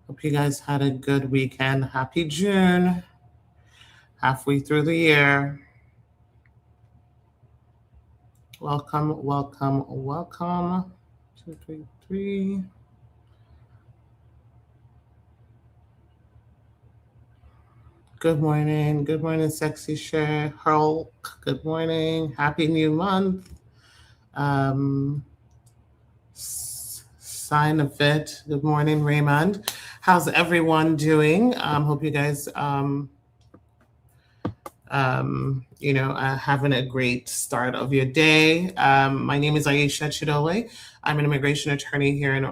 Hope you guys had a good weekend. Happy June, halfway through the year. Welcome, welcome, welcome. 233. Good morning. Good morning, sexy Cher. Hulk. Good morning. Happy new month. Um, Sign of it. Good morning, Raymond. How's everyone doing? Hope you guys having a great start of your day. My name is Aisha Chidole. I'm an immigration attorney here in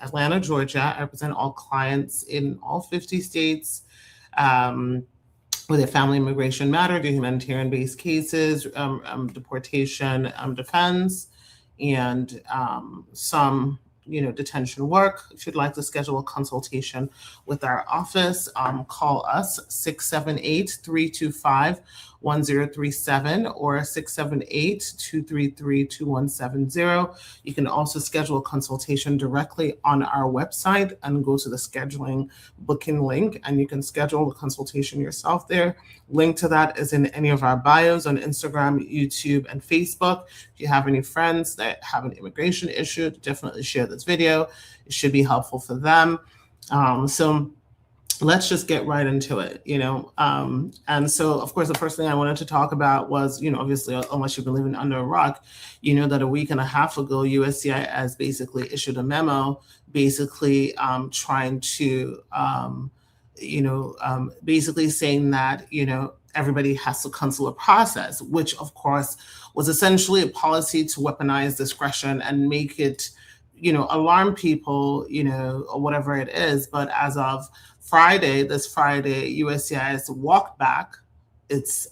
Atlanta, Georgia. I represent all clients in all 50 states um, with a family immigration matter, the humanitarian-based cases, deportation, defense, and some detention work. If you'd like to schedule a consultation with our office, call us 678-325-1037 or 678-233-2170. You can also schedule a consultation directly on our website and go to the scheduling booking link, and you can schedule a consultation yourself there. Link to that is in any of our bios on Instagram, YouTube, and Facebook. If you have any friends that have an immigration issue, definitely share this video. It should be helpful for them. So let's just get right into it, and so, of course, the first thing I wanted to talk about was, obviously, unless you've been living under a rock, that a week and a half ago, USCIS basically issued a memo basically trying to, basically saying that, everybody has to consular process, which, of course, was essentially a policy to weaponize discretion and make it, alarm people, or whatever it is. But as of this Friday, USCIS walked back its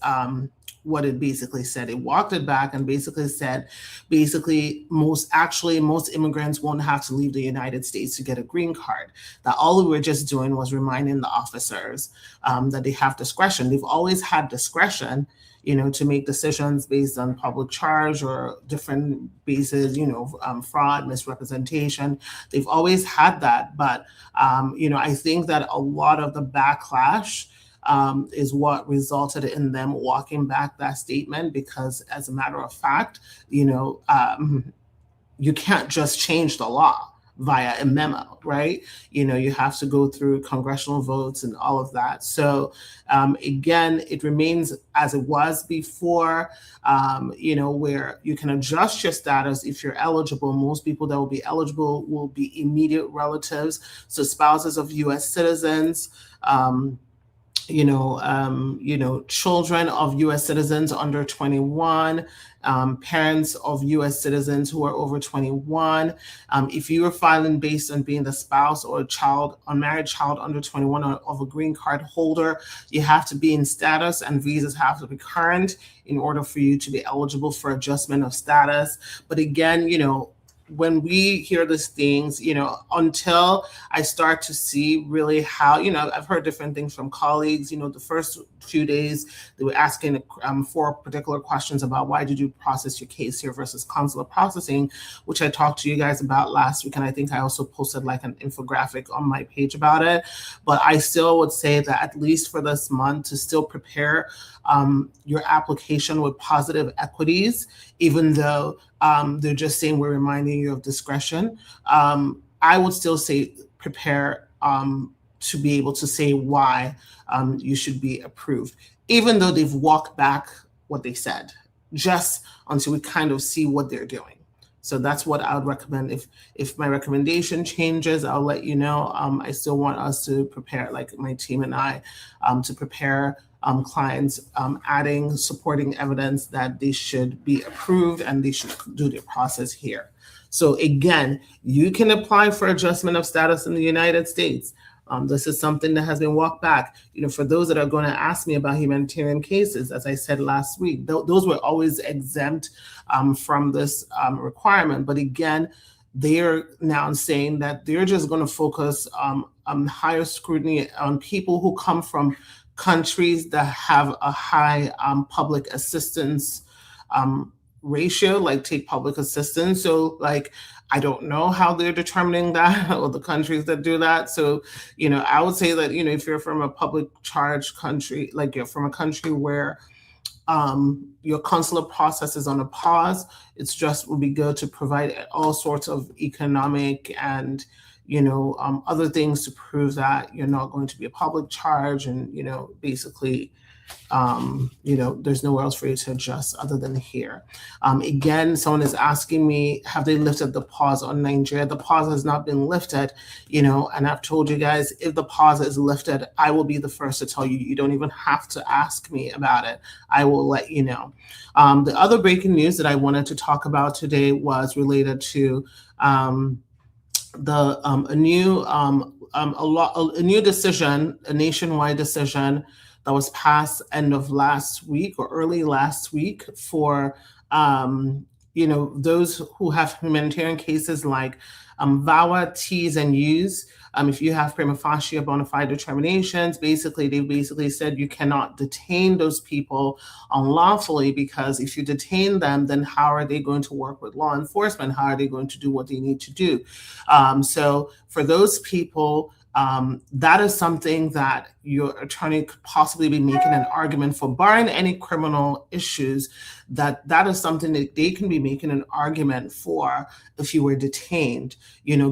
what it basically said. It walked it back and basically said, most immigrants won't have to leave the United States to get a green card. That all we were just doing was reminding the officers that they have discretion. They've always had discretion, to make decisions based on public charge or different bases, fraud, misrepresentation. They've always had that. But, I think that a lot of the backlash is what resulted in them walking back that statement, because as a matter of fact, you can't just change the law via a memo, right? You have to go through congressional votes and all of that. So again, it remains as it was before, where you can adjust your status if you're eligible. Most people that will be eligible will be immediate relatives, so spouses of U.S. citizens, children of U.S. citizens under 21, parents of U.S. citizens who are over 21. If you are filing based on being the spouse or unmarried child under 21 of a green card holder, you have to be in status, and visas have to be current in order for you to be eligible for adjustment of status. But again, when we hear these things, until I start to see really how, I've heard different things from colleagues. The first few days, they were asking 4 particular questions about why did you process your case here versus consular processing, which I talked to you guys about last week. And I think I also posted like an infographic on my page about it. But I still would say that at least for this month, to still prepare your application with positive equities, even though they're just saying we're reminding you of discretion. I would still say prepare to be able to say why you should be approved, even though they've walked back what they said, just until we kind of see what they're doing. So that's what I would recommend. If my recommendation changes, I'll let you know. I still want us to prepare, like my team and I, to prepare clients, adding supporting evidence that they should be approved and they should do their process here. So again, you can apply for adjustment of status in the United States. This is something that has been walked back. For those that are going to ask me about humanitarian cases, as I said last week, those were always exempt from this requirement. But again, they're now saying that they're just going to focus on higher scrutiny on people who come from countries that have a high public assistance ratio, like take public assistance. So like I don't know how they're determining that or the countries that do that. So, I would say that, if you're from a public charge country, like you're from a country where your consular process is on a pause, it's just would be good to provide all sorts of economic and other things to prove that you're not going to be a public charge, and basically there's nowhere else for you to adjust other than here. Again, someone is asking me, have they lifted the pause on Nigeria? The pause has not been lifted, and I've told you guys, if the pause is lifted, I will be the first to tell you. You don't even have to ask me about it. I will let you know. The other breaking news that I wanted to talk about today was related to a new decision, a nationwide decision that was passed end of last week or early last week for those who have humanitarian cases like VAWA, T's, and U's. If you have prima facie bona fide determinations, they said you cannot detain those people unlawfully, because if you detain them, then how are they going to work with law enforcement? How are they going to do what they need to do? So for those people, that is something that your attorney could possibly be making an argument for, barring any criminal issues. That is something that they can be making an argument for if you were detained.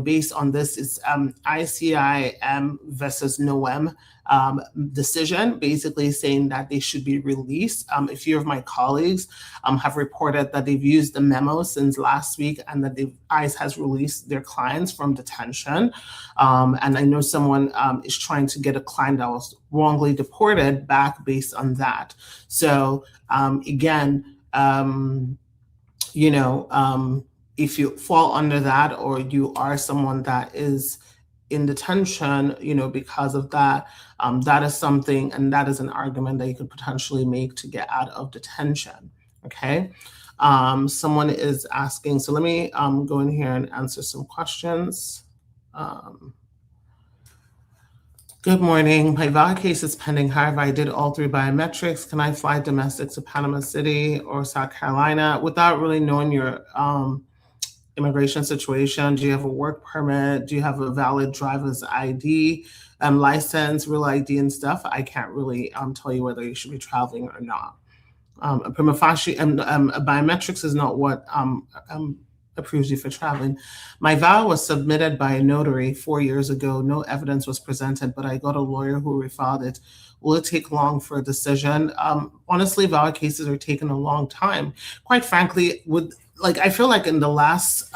Based on this, it's ICIM versus NOEM decision, basically saying that they should be released. A few of my colleagues have reported that they've used the memo since last week, and that ICE has released their clients from detention. And I know someone is trying to get a client that was wrongly deported back based on that. So again, if you fall under that, or you are someone that is in detention, because of that, that is something, and that is an argument that you could potentially make to get out of detention. Okay. Someone is asking, so let me go in here and answer some questions. Good morning. My VAWA case is pending. However, I did all 3 biometrics. Can I fly domestic to Panama City or South Carolina without really knowing your immigration situation? Do you have a work permit? Do you have a valid driver's ID, license, real ID and stuff? I can't really tell you whether you should be traveling or not. A prima facie biometrics is not what approves you for traveling. My VAWA was submitted by a notary 4 years ago. No evidence was presented, but I got a lawyer who refiled it. Will it take long for a decision? Honestly, VAWA cases are taking a long time. Quite frankly, I feel like in the last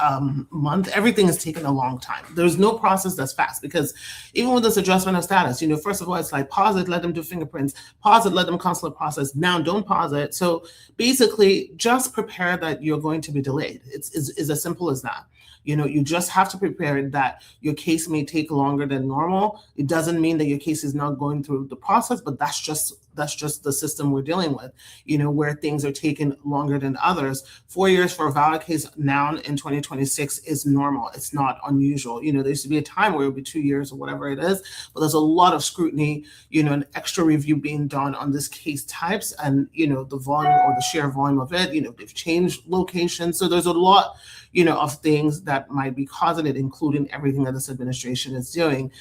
month, everything has taken a long time. There's no process that's fast, because even with this adjustment of status, first of all, it's like pause it, let them do fingerprints, pause it, let them consular process. Now don't pause it. So basically, just prepare that you're going to be delayed. It's as simple as that. You just have to prepare that your case may take longer than normal. It doesn't mean that your case is not going through the process, but that's just the system we're dealing with, where things are taking longer than others. 4 years for a VAWA case now in 2026 is normal. It's not unusual. There used to be a time where it would be 2 years or whatever it is, but there's a lot of scrutiny, an extra review being done on this case types, and, the volume or the sheer volume of it, they've changed locations. So there's a lot, of things that might be causing it, including everything that this administration is doing.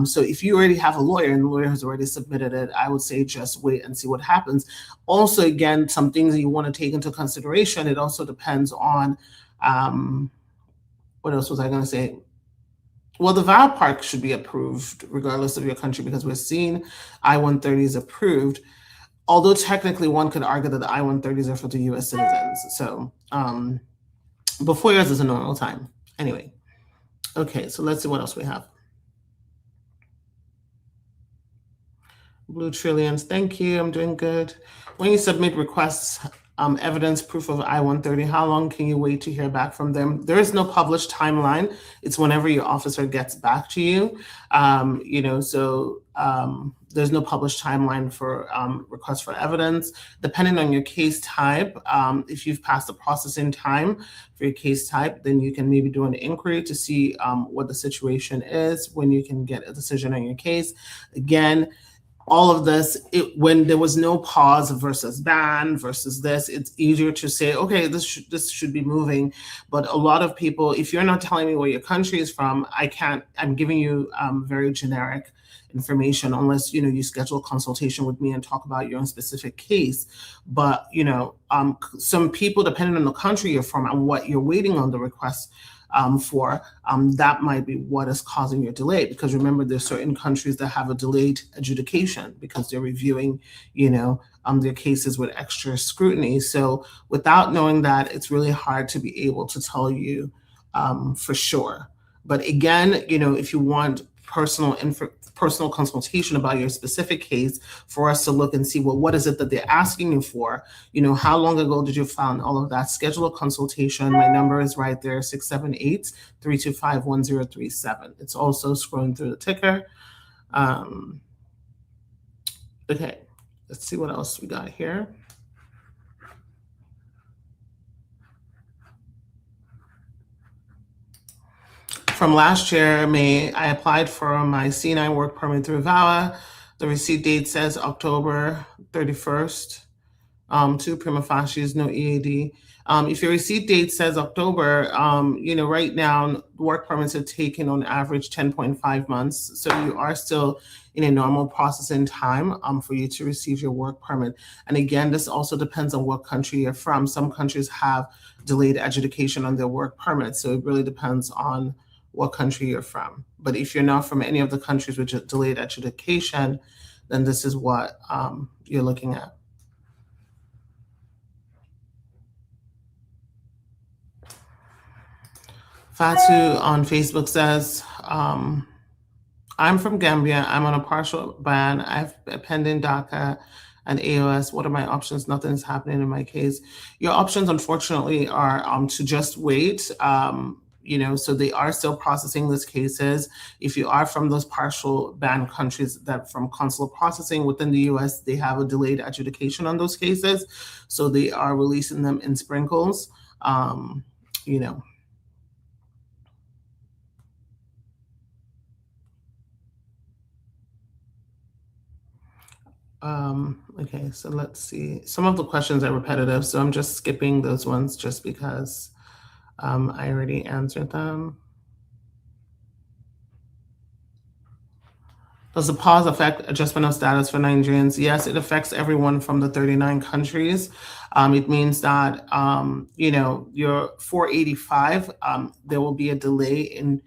So if you already have a lawyer and the lawyer has already submitted it, I would say just wait and see what happens. Also, again, some things that you want to take into consideration, it also depends on, what else was I going to say? Well, the VAWA part should be approved regardless of your country, because we're seeing I-130s approved, although technically one could argue that the I-130s are for the US citizens. So, but 4 years is a normal time. Anyway, okay, so let's see what else we have. Blue Trillions, thank you. I'm doing good. When you submit requests, evidence, proof of I-130, how long can you wait to hear back from them? There is no published timeline. It's whenever your officer gets back to you. There's no published timeline for requests for evidence. Depending on your case type, if you've passed the processing time for your case type, then you can maybe do an inquiry to see what the situation is, when you can get a decision on your case. Again, all of this, when there was no pause versus ban versus this, it's easier to say, okay, this should be moving. But a lot of people, if you're not telling me where your country is from, I'm giving you very generic information unless you schedule a consultation with me and talk about your own specific case. But some people, depending on the country you're from and what you're waiting on the request for, that might be what is causing your delay. Because remember, there's certain countries that have a delayed adjudication because they're reviewing, their cases with extra scrutiny. So without knowing that, it's really hard to be able to tell you for sure. But again, if you want personal consultation about your specific case, for us to look and see, well, what is it that they're asking you for? How long ago did you file, all of that? Schedule a consultation. My number is right there, 678-325-1037. It's also scrolling through the ticker. Okay, let's see what else we got here. From last year, May, I applied for my C9 work permit through VAWA. The receipt date says October 31st. To prima facie is no EAD. If your receipt date says October, right now work permits are taking on average 10.5 months. So you are still in a normal processing time for you to receive your work permit. And again, this also depends on what country you're from. Some countries have delayed adjudication on their work permit. So it really depends on what country you're from. But if you're not from any of the countries with delayed adjudication, then this is what you're looking at. Fatu on Facebook says, I'm from Gambia. I'm on a partial ban. I have a pending DACA and AOS. What are my options? Nothing's happening in my case. Your options, unfortunately, are to just wait. So they are still processing these cases. If you are from those partial ban countries that from consular processing within the US, they have a delayed adjudication on those cases. So they are releasing them in sprinkles, Okay, so let's see. Some of the questions are repetitive, so I'm just skipping those ones just because I already answered them. Does the pause affect adjustment of status for Nigerians? Yes, it affects everyone from the 39 countries. It means that, your 485, there will be a delay in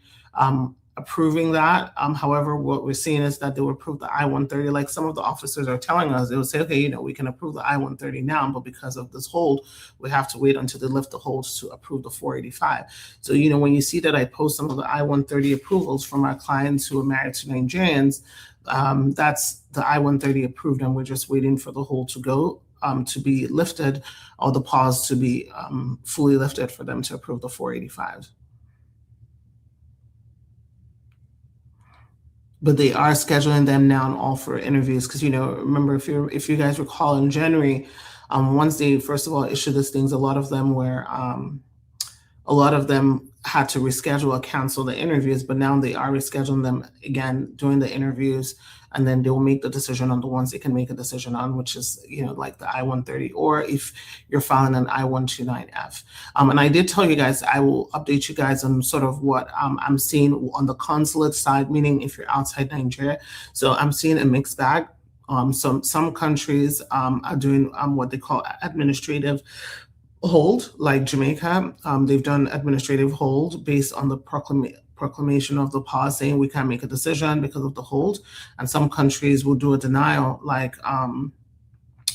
approving that. However, what we're seeing is that they will approve the I-130. Like some of the officers are telling us, they will say, okay, we can approve the I-130 now, but because of this hold, we have to wait until they lift the holds to approve the 485. So, when you see that I post some of the I-130 approvals from our clients who are married to Nigerians, that's the I-130 approved, and we're just waiting for the hold to go, to be lifted, or the pause to be fully lifted for them to approve the 485. But they are scheduling them now all for interviews because remember, if you guys recall, in January, once they first of all issued these things, a lot of them had to reschedule or cancel the interviews, but now they are rescheduling them again, doing the interviews, and then they will make the decision on the ones they can make a decision on, which is, like the I-130, or if you're filing an I-129F. And I did tell you guys, I will update you guys on sort of what I'm seeing on the consulate side, meaning if you're outside Nigeria. So I'm seeing a mixed bag. Some countries are doing what they call administrative hold, like Jamaica. They've done administrative hold based on the proclamation of the pause, saying we can't make a decision because of the hold. And some countries will do a denial, like on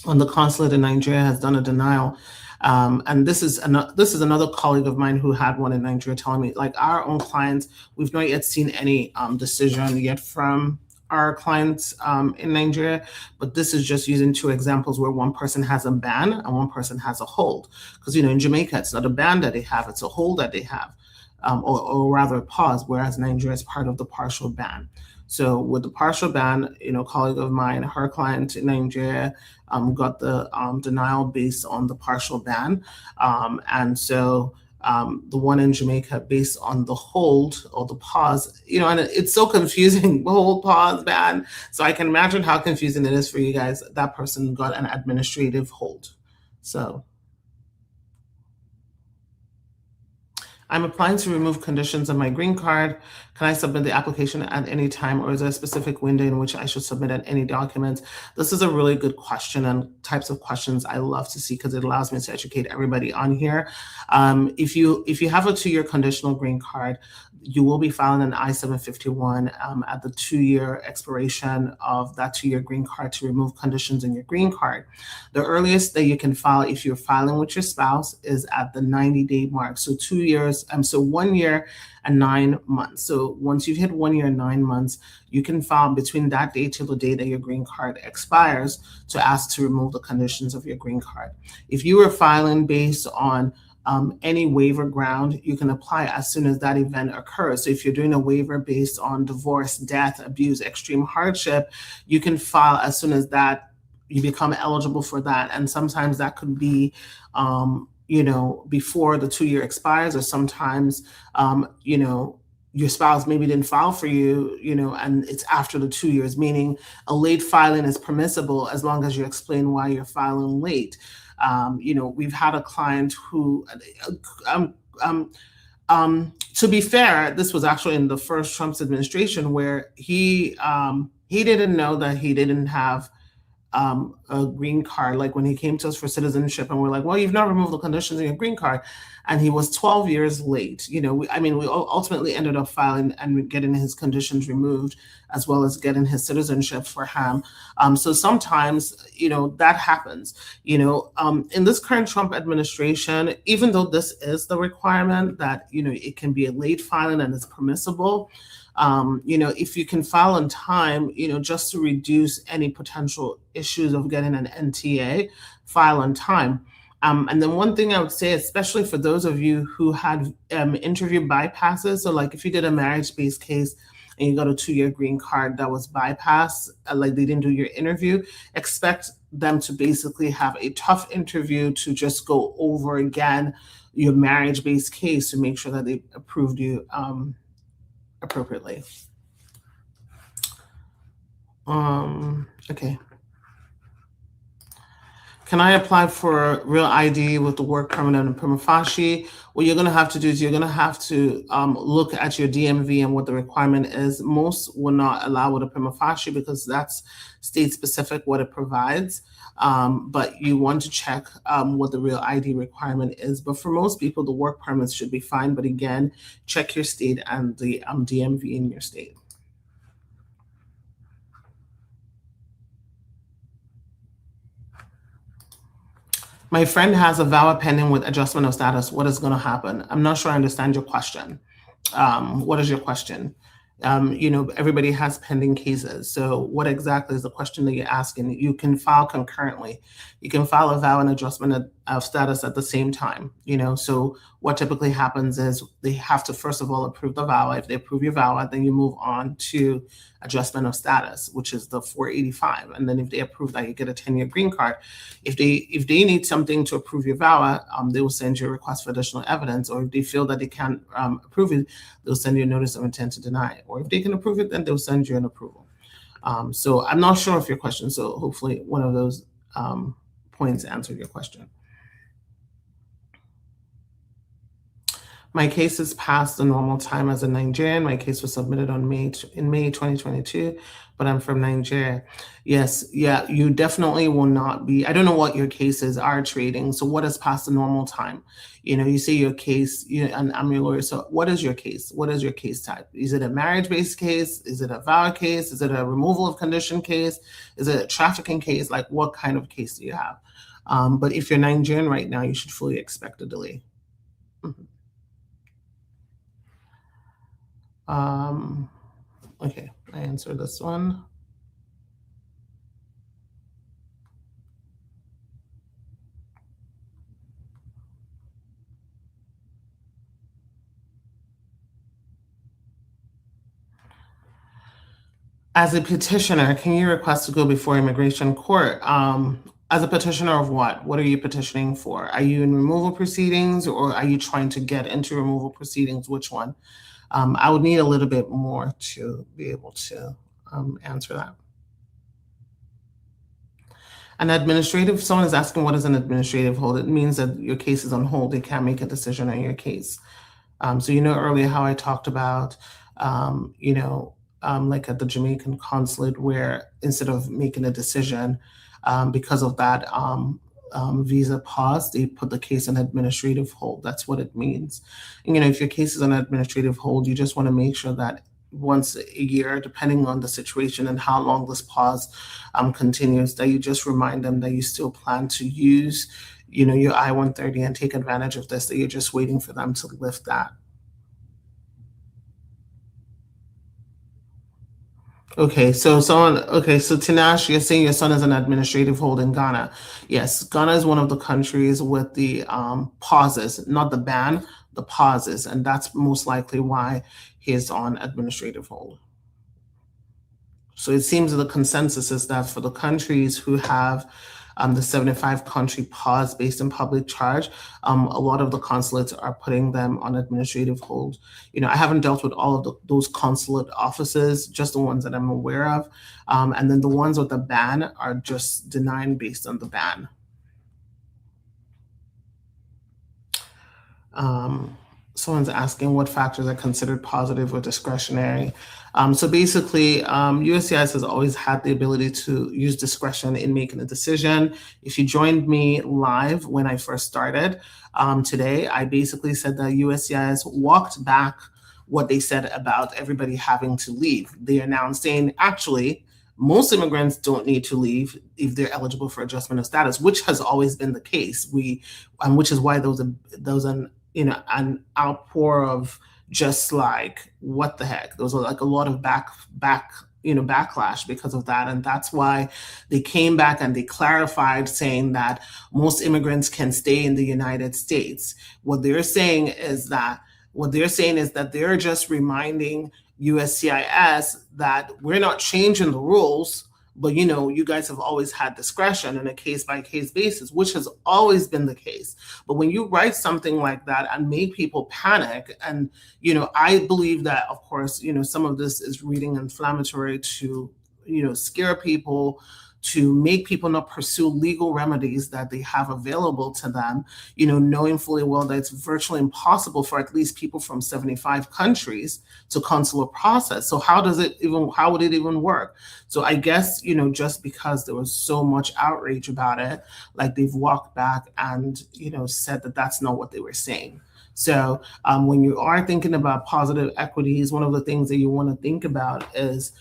the consulate in Nigeria has done a denial. And this is another colleague of mine who had one in Nigeria telling me, like, our own clients, we've not yet seen any decision yet from our clients in Nigeria, but this is just using two examples where one person has a ban and one person has a hold. Because in Jamaica, it's not a ban that they have, it's a hold that they have, or rather a pause, whereas Nigeria is part of the partial ban. So with the partial ban, a colleague of mine, her client in Nigeria got the denial based on the partial ban. And so the one in Jamaica based on the hold or the pause, and it's so confusing, hold, pause, ban. So I can imagine how confusing it is for you guys. That person got an administrative hold. So I'm applying to remove conditions of my green card. Can I submit the application at any time, or is there a specific window in which I should submit any documents? This is a really good question, and types of questions I love to see because it allows me to educate everybody on here. If you have a 2-year conditional green card, you will be filing an I-751 at the 2-year expiration of that 2-year green card to remove conditions in your green card. The earliest that you can file if you're filing with your spouse is at the 90-day mark. So 2 years, so 1 year and 9 months. So once you've hit 1 year and 9 months, you can file between that date to the day that your green card expires to ask to remove the conditions of your green card. If you were filing based on any waiver ground, you can apply as soon as that event occurs. So if you're doing a waiver based on divorce, death, abuse, extreme hardship, you can file as soon as that you become eligible for that. And sometimes that could be, before the 2 year expires, or sometimes, your spouse maybe didn't file for you, and it's after the 2 years, meaning a late filing is permissible as long as you explain why you're filing late. We've had a client who, to be fair, this was actually in the first Trump's administration, where he didn't know that he didn't have a green card. Like when he came to us for citizenship, and we're like, well, you've not removed the conditions in your green card. And he was 12 years late. We ultimately ended up filing and getting his conditions removed, as well as getting his citizenship for him. So sometimes, that happens. In this current Trump administration, even though this is the requirement that, it can be a late filing and it's permissible, if you can file on time, just to reduce any potential issues of getting an NTA, file on time. And then one thing I would say, especially for those of you who had interview bypasses, so like if you did a marriage-based case and you got a 2-year green card that was bypassed, like they didn't do your interview, expect them to basically have a tough interview to just go over again your marriage-based case to make sure that they approved you appropriately. Okay. Can I apply for Real ID with the work permit and prima facie? What you're going to have to do is you're going to have to look at your DMV and what the requirement is. Most will not allow with a prima facie because that's state specific what it provides. But you want to check what the Real ID requirement is. But for most people, the work permits should be fine. But again, check your state and the DMV in your state. My friend has a VAWA pending with adjustment of status. What is going to happen? I'm not sure I understand your question. What is your question? Everybody has pending cases. So what exactly is the question that you're asking? You can file concurrently. You can file a VAWA and adjustment of status at the same time. So what typically happens is they have to, first of all, approve the VAWA. If they approve your VAWA, then you move on to adjustment of status, which is the 485. And then if they approve that, you get a 10-year green card. If they need something to approve your VAWA, they will send you a request for additional evidence. Or if they feel that they can't approve it, they'll send you a notice of intent to deny. Or if they can approve it, then they'll send you an approval. So I'm not sure of your question. So hopefully one of those points answered your question. My case is past the normal time as a Nigerian. My case was submitted in May 2022, but I'm from Nigeria. Yes, yeah, you definitely will not be. I don't know what your cases are trading. So what is past the normal time? You say your case, and I'm your lawyer. So what is your case? What is your case type? Is it a marriage-based case? Is it a VAWA case? Is it a removal of condition case? Is it a trafficking case? Like what kind of case do you have? But if you're Nigerian right now, you should fully expect a delay. Mm-hmm. Okay, I answered this one. As a petitioner, can you request to go before immigration court? As a petitioner of what? What are you petitioning for? Are you in removal proceedings or are you trying to get into removal proceedings? Which one? I would need a little bit more to be able to answer that. Someone is asking what is an administrative hold? It means that your case is on hold. They can't make a decision on your case. So earlier how I talked about, like at the Jamaican consulate where instead of making a decision, because of that visa pause, they put the case on administrative hold. That's what it means. And, if your case is on administrative hold, you just want to make sure that once a year, depending on the situation and how long this pause continues, that you just remind them that you still plan to use, your I-130 and take advantage of this, that you're just waiting for them to lift that. Okay, so Tinash, you're saying your son is an administrative hold in Ghana. Yes, Ghana is one of the countries with the pauses, not the ban, the pauses, and that's most likely why he's on administrative hold. So it seems the consensus is that for the countries who have the 75 country pause based on public charge, a lot of the consulates are putting them on administrative hold. I haven't dealt with all of those consulate offices, just the ones that I'm aware of. And then the ones with the ban are just denying based on the ban. Someone's asking what factors are considered positive or discretionary. So basically, USCIS has always had the ability to use discretion in making a decision. If you joined me live when I first started today, I basically said that USCIS walked back what they said about everybody having to leave. They are now saying, actually, most immigrants don't need to leave if they're eligible for adjustment of status, which has always been the case. Which is why there was an outpour of just like, what the heck? There was like a lot of backlash because of that. And that's why they came back and they clarified saying that most immigrants can stay in the United States. What they're saying is that they're just reminding USCIS that we're not changing the rules, but you guys have always had discretion in a case-by-case basis, which has always been the case. But when you write something like that and make people panic, and I believe that, of course, some of this is reading inflammatory to scare people, to make people not pursue legal remedies that they have available to them, knowing fully well that it's virtually impossible for at least people from 75 countries to consular process. So how would it even work? So I guess, just because there was so much outrage about it, like they've walked back and, said that that's not what they were saying. So when you are thinking about positive equities, one of the things that you want to think about is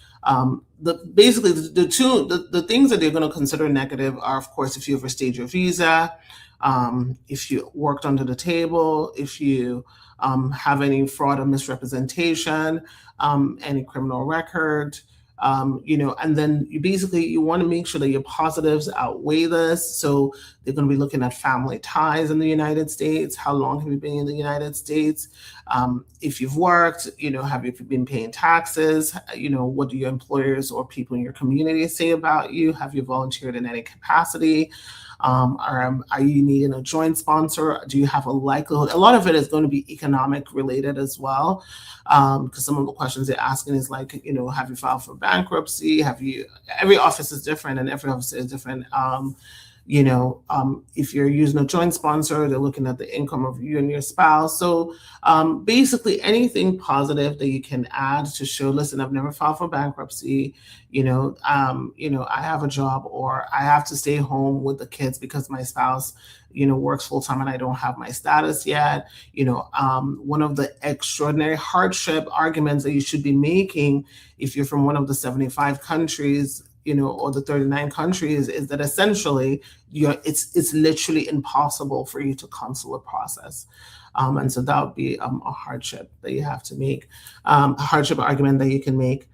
the things that they're going to consider negative are, of course, if you overstayed your visa, if you worked under the table, if you have any fraud or misrepresentation, any criminal record, and then you want to make sure that your positives outweigh this. So they're going to be looking at family ties in the United States. How long have you been in the United States? If you've worked, have you been paying taxes? What do your employers or people in your community say about you? Have you volunteered in any capacity? Are you needing a joint sponsor? Do you have a likelihood? A lot of it is going to be economic related as well, because some of the questions they're asking is like, have you filed for bankruptcy? Every office is different and every office is different. If you're using a joint sponsor, they're looking at the income of you and your spouse. So basically anything positive that you can add to show, listen, I've never filed for bankruptcy, I have a job, or I have to stay home with the kids because my spouse, works full time and I don't have my status yet. One of the extraordinary hardship arguments that you should be making if you're from one of the 75 countries, or the 39 countries, is that essentially it's literally impossible for you to consular process. And so that would be a hardship that you have to make, a hardship argument that you can make.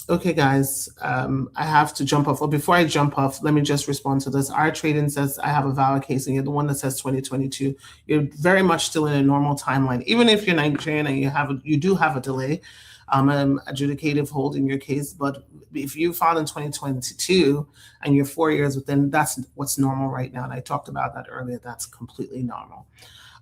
Okay, guys, I have to jump off. Well, before I jump off, let me just respond to this. Our trading says I have a valid case, and you're the one that says 2022. You're very much still in a normal timeline. Even if you're Nigerian and you do have a delay, adjudicative hold in your case. But if you filed in 2022 and you're 4 years within, that's what's normal right now. And I talked about that earlier. That's completely normal.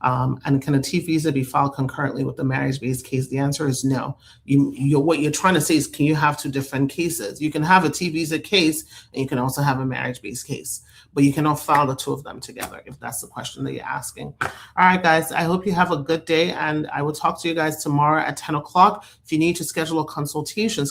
And can a T visa be filed concurrently with the marriage-based case? The answer is no. What you're trying to say is, can you have two different cases? You can have a T visa case and you can also have a marriage-based case, but you cannot file the two of them together if that's the question that you're asking. All right, guys, I hope you have a good day, and I will talk to you guys tomorrow at 10 o'clock. If you need to schedule a consultation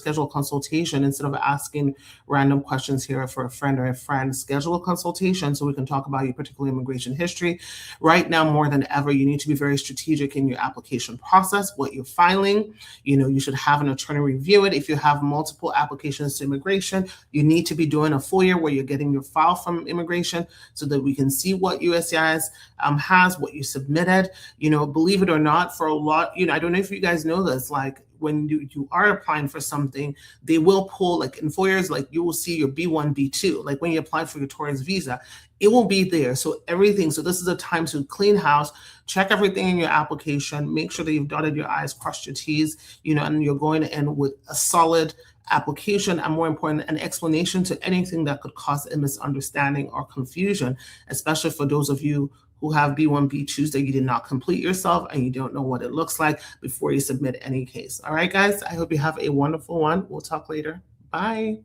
instead of asking random questions here for a friend or a friend. Schedule a consultation so we can talk about your particular immigration history. Right now, more than ever, you need to be very strategic in your application process, what you're filing. You should have an attorney review it. If you have multiple applications to immigration, you need to be doing a full year where you're getting your file from immigration so that we can see what USCIS has, what you submitted. Believe it or not, for a lot, I don't know if you guys know this, like when you are applying for something, they will pull, like in 4 years, like you will see your B1, B2, like when you applied for your tourist visa, it will be there. So this is a time to clean house, check everything in your application, make sure that you've dotted your I's, crossed your T's, and you're going in with a solid application, and more important, an explanation to anything that could cause a misunderstanding or confusion, especially for those of you who have B1, B2s that you did not complete yourself and you don't know what it looks like before you submit any case. All right, guys, I hope you have a wonderful one. We'll talk later. Bye.